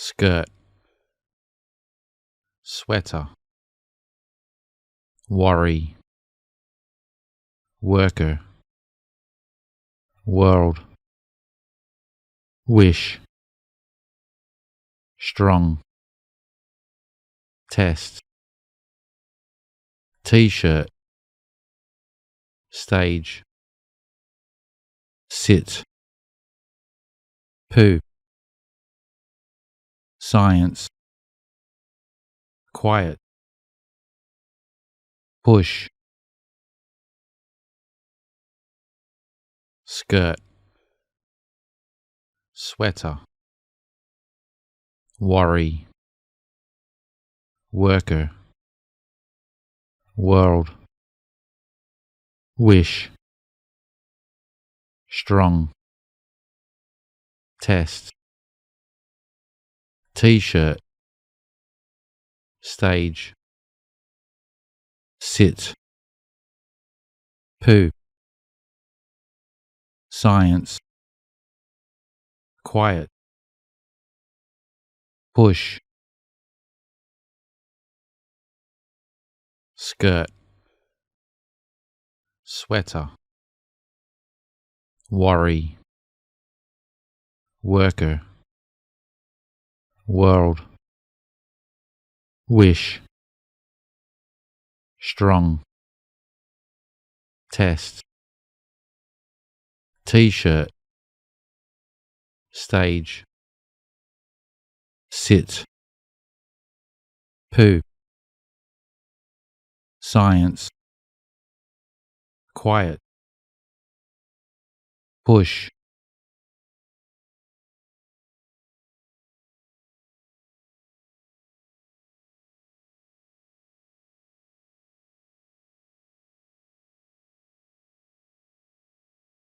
skirt, sweater, worry, worker, world, wish, strong, test, t-shirt, stage, sit, poo, science, quiet, push, skirt, sweater, worry, worker, world, wish, strong, test, t-shirt, stage, sit, poo, science, quiet, push, skirt, sweater, worry, worker, world, wish, strong, test, t-shirt, stage, sit, poo, science, quiet, push,